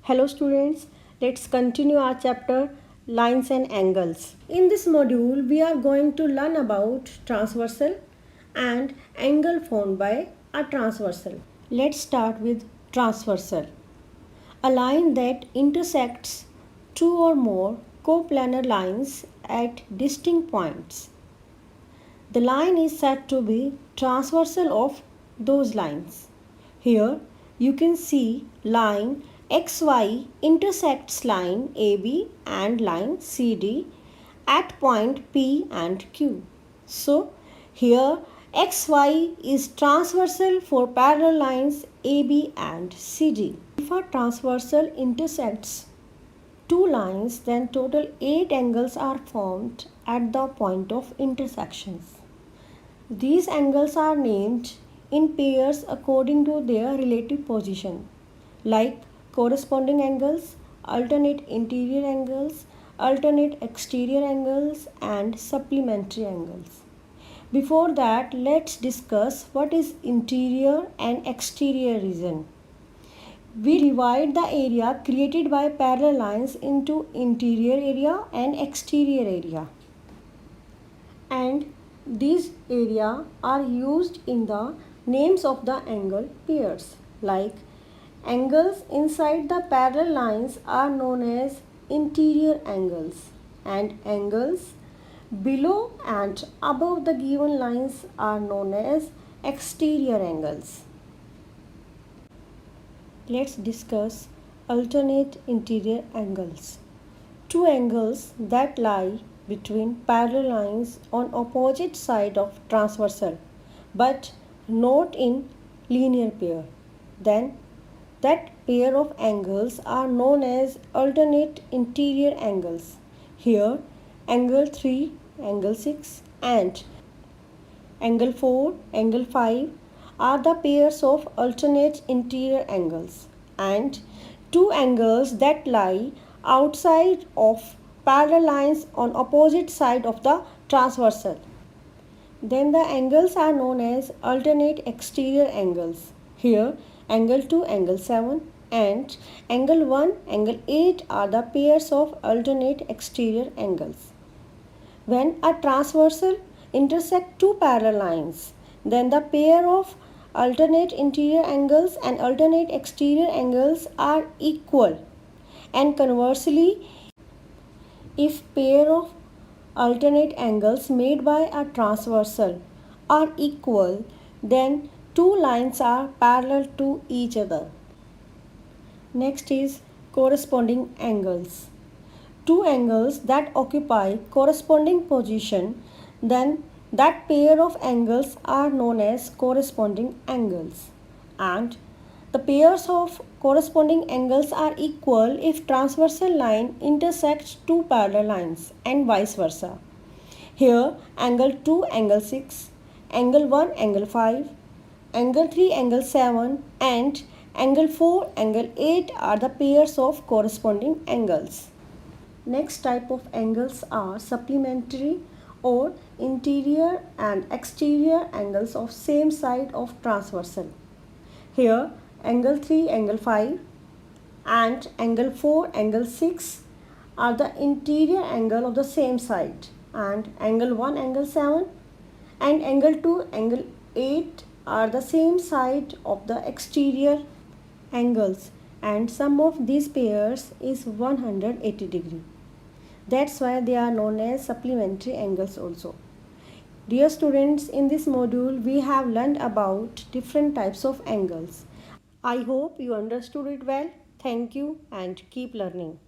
Hello students, let's continue our chapter Lines and Angles. In this module, we are going to learn about transversal and angle formed by a transversal. Let's start with transversal. A line that intersects two or more coplanar lines at distinct points. The line is said to be transversal of those lines. Here you can see line XY intersects line AB and line CD at point P and Q. So here XY is transversal for parallel lines AB and CD. If a transversal intersects two lines, then total 8 angles are formed at the point of intersections. These angles are named in pairs according to their relative position, like corresponding angles, alternate interior angles, alternate exterior angles, and supplementary angles. Before that, let's discuss what is interior and exterior region. We divide the area created by parallel lines into interior area and exterior area. And these areas are used in the names of the angle pairs, like angles inside the parallel lines are known as interior angles, and angles below and above the given lines are known as exterior angles. Let's discuss alternate interior angles. Two angles that lie between parallel lines on opposite side of transversal but not in linear pair. Then that pair of angles are known as alternate interior angles. Here angle 3, angle 6 and angle 4, angle 5 are the pairs of alternate interior angles, and two angles that lie outside of parallel lines on opposite side of the transversal. Then the angles are known as alternate exterior angles. Here angle 2, angle 7 and angle 1, angle 8 are the pairs of alternate exterior angles. When a transversal intersect two parallel lines, then the pair of alternate interior angles and alternate exterior angles are equal, and conversely, if pair of alternate angles made by a transversal are equal, then two lines are parallel to each other. Next is corresponding angles. Two angles that occupy corresponding position, then that pair of angles are known as corresponding angles, and the pairs of corresponding angles are equal if transversal line intersects two parallel lines and vice versa. Here angle 2, angle 6, angle 1, angle 5, angle 3, angle 7 and angle 4, angle 8 are the pairs of corresponding angles. Next type of angles are supplementary or interior and exterior angles of same side of transversal. Here angle 3, angle 5 and angle 4, angle 6 are the interior angle of the same side, and angle 1, angle 7 and angle 2, angle 8 are the same side of the exterior angles, and sum of these pairs is 180 degree. That's why they are known as supplementary angles also. Dear students, in this module we have learned about different types of angles. I hope you understood it well. Thank you and keep learning.